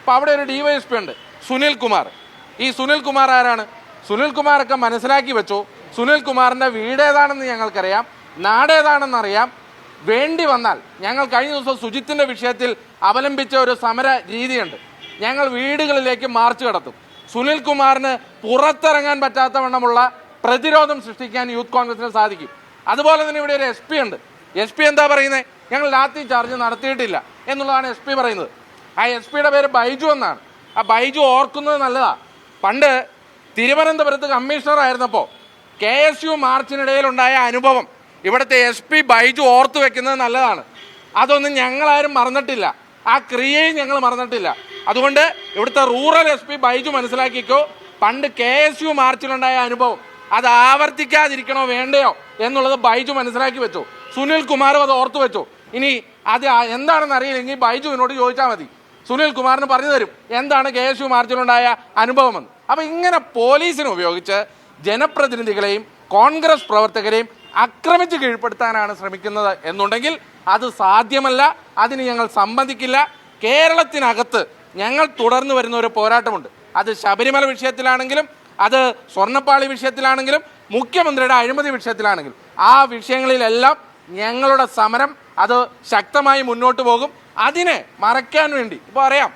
അപ്പോൾ അവിടെ ഒരു ഡിവൈഎസ്പി ഉണ്ട്, സുനിൽ കുമാർ. ഈ സുനിൽ കുമാർ ആരാണ്? സുനിൽ കുമാറൊക്കെ മനസ്സിലാക്കി വെച്ചു. സുനിൽ കുമാറിൻ്റെ വീട് ഏതാണെന്ന് ഞങ്ങൾക്കറിയാം, നാടേതാണെന്നറിയാം. വേണ്ടി വന്നാൽ ഞങ്ങൾ കഴിഞ്ഞ ദിവസം സുജിത്തിൻ്റെ വിഷയത്തിൽ അവലംബിച്ച ഒരു സമര രീതിയുണ്ട്. ഞങ്ങൾ വീടുകളിലേക്ക് മാർച്ച് നടത്തും. സുനിൽ കുമാറിന് പുറത്തിറങ്ങാൻ പറ്റാത്ത വണ്ണമുള്ള പ്രതിരോധം സൃഷ്ടിക്കാൻ യൂത്ത് കോൺഗ്രസിന് സാധിക്കും. അതുപോലെ തന്നെ ഇവിടെ ഒരു SP ഉണ്ട്. SP എന്താ പറയുന്നത്? ഞങ്ങൾ ലാത്തി ചാർജ് നടത്തിയിട്ടില്ല എന്നുള്ളതാണ് SP പറയുന്നത്. ആ SPയുടെ പേര് ബൈജു എന്നാണ്. ആ ബൈജു ഓർക്കുന്നത് നല്ലതാണ്. പണ്ട് തിരുവനന്തപുരത്ത് കമ്മീഷണർ ആയിരുന്നപ്പോൾ KSU മാർച്ചിനിടയിലുണ്ടായ അനുഭവം ഇവിടുത്തെ SP ബൈജു ഓർത്തു വെക്കുന്നത് നല്ലതാണ്. അതൊന്നും ഞങ്ങളാരും മറന്നിട്ടില്ല, ആ ക്രിയയും ഞങ്ങൾ മറന്നിട്ടില്ല. അതുകൊണ്ട് ഇവിടുത്തെ റൂറൽ SP ബൈജു മനസ്സിലാക്കിക്കോ, പണ്ട് KSU മാർച്ചിലുണ്ടായ അനുഭവം അത് ആവർത്തിക്കാതിരിക്കണോ വേണ്ടയോ എന്നുള്ളത് ബൈജു മനസ്സിലാക്കി വെച്ചു. സുനിൽ കുമാറും അത് ഓർത്തു വെച്ചു. ഇനി അത് എന്താണെന്ന് അറിയില്ലെങ്കിൽ ബൈജുവിനോട് ചോദിച്ചാൽ മതി, സുനിൽ കുമാറിന് പറഞ്ഞു തരും എന്താണ് KSU മാർച്ചിലുണ്ടായ അനുഭവമെന്ന്. അപ്പം ഇങ്ങനെ പോലീസിനെ ഉപയോഗിച്ച് ജനപ്രതിനിധികളെയും കോൺഗ്രസ് പ്രവർത്തകരെയും ആക്രമിച്ച് കീഴ്പ്പെടുത്താനാണ് ശ്രമിക്കുന്നത് എന്നുണ്ടെങ്കിൽ അത് സാധ്യമല്ല. അതിന് ഞങ്ങൾ സമ്മതിക്കില്ല. കേരളത്തിനകത്ത് ഞങ്ങൾ തുടർന്നു വരുന്ന ഒരു പോരാട്ടമുണ്ട്. അത് ശബരിമല വിഷയത്തിലാണെങ്കിലും, അത് സ്വർണ്ണപ്പാളി വിഷയത്തിലാണെങ്കിലും, മുഖ്യമന്ത്രിയുടെ അഴിമതി വിഷയത്തിലാണെങ്കിലും, ആ വിഷയങ്ങളിലെല്ലാം ഞങ്ങളുടെ സമരം അത് ശക്തമായി മുന്നോട്ട് പോകും. അതിനെ മറയ്ക്കാൻ വേണ്ടി ഇപ്പോൾ അറിയാം,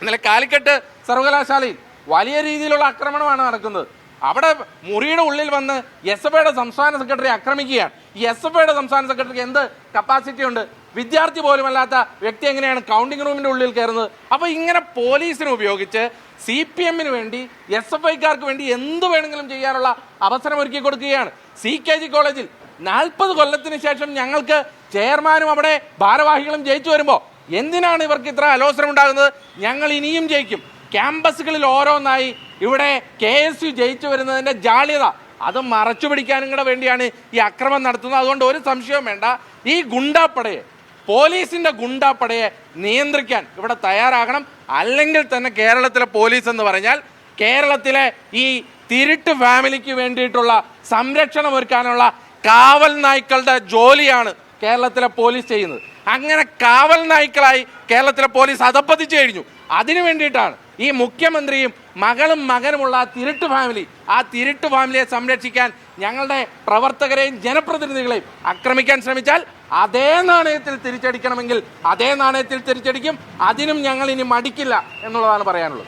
ഇന്നലെ കാലിക്കറ്റ് സർവകലാശാലയിൽ വലിയ രീതിയിലുള്ള ആക്രമണമാണ് നടക്കുന്നത്. അവിടെ മുറിയുടെ ഉള്ളിൽ വന്ന് SFIയുടെ സംസ്ഥാന സെക്രട്ടറി ആക്രമിക്കുകയാണ്. ഈ SFIയുടെ സംസ്ഥാന സെക്രട്ടറിക്ക് എന്ത് കപ്പാസിറ്റി ഉണ്ട്? വിദ്യാർത്ഥി പോലും അല്ലാത്ത വ്യക്തി എങ്ങനെയാണ് കൗണ്ടിംഗ് റൂമിൻ്റെ ഉള്ളിൽ കയറുന്നത്? അപ്പോൾ ഇങ്ങനെ പോലീസിനെ ഉപയോഗിച്ച് CPMന് വേണ്ടി SFIക്കാർക്ക് വേണ്ടി എന്ത് വേണമെങ്കിലും ചെയ്യാനുള്ള അവസരം ഒരുക്കി കൊടുക്കുകയാണ്. CKG കോളേജിൽ 40 കൊല്ലത്തിന് ശേഷം ഞങ്ങൾക്ക് ചെയർമാനും അവിടെ ഭാരവാഹികളും ജയിച്ചു വരുമ്പോൾ എന്തിനാണ് ഇവർക്ക് ഇത്ര അലോസരം ഉണ്ടാകുന്നത്? ഞങ്ങൾ ഇനിയും ജയിക്കും. ക്യാമ്പസുകളിൽ ഓരോന്നായി ഇവിടെ KSU ജയിച്ചു വരുന്നതിൻ്റെ ജാള്യത അത് മറച്ചു പിടിക്കാനും കൂടെ വേണ്ടിയാണ് ഈ അക്രമം നടത്തുന്നത്. അതുകൊണ്ട് ഒരു സംശയവും വേണ്ട, ഈ ഗുണ്ടാപ്പടയെ, പോലീസിൻ്റെ ഗുണ്ടാപ്പടയെ നിയന്ത്രിക്കാൻ ഇവിടെ തയ്യാറാകണം. അല്ലെങ്കിൽ തന്നെ കേരളത്തിലെ പോലീസ് എന്ന് പറഞ്ഞാൽ കേരളത്തിലെ ഈ തിരുട്ട് ഫാമിലിക്ക് വേണ്ടിയിട്ടുള്ള സംരക്ഷണം ഒരുക്കാനുള്ള കാവൽ നായ്ക്കളുടെ ജോലിയാണ് കേരളത്തിലെ പോലീസ് ചെയ്യുന്നത്. അങ്ങനെ കാവൽ നായ്ക്കളായി കേരളത്തിലെ പോലീസ് അധപ്പതിച്ചു കഴിഞ്ഞു. അതിനു വേണ്ടിയിട്ടാണ് ഈ മുഖ്യമന്ത്രിയും മകളും മകനുമുള്ള ആ തിരുട്ട് ഫാമിലിയെ സംരക്ഷിക്കാൻ ഞങ്ങളുടെ പ്രവർത്തകരെയും ജനപ്രതിനിധികളെയും ആക്രമിക്കാൻ ശ്രമിച്ചാൽ അതേ നാണയത്തിൽ തിരിച്ചടിക്കണമെങ്കിൽ അതേ നാണയത്തിൽ തിരിച്ചടിക്കും. അതിനും ഞങ്ങൾ ഇനി മടിക്കില്ല എന്നുള്ളതാണ് പറയാനുള്ളത്.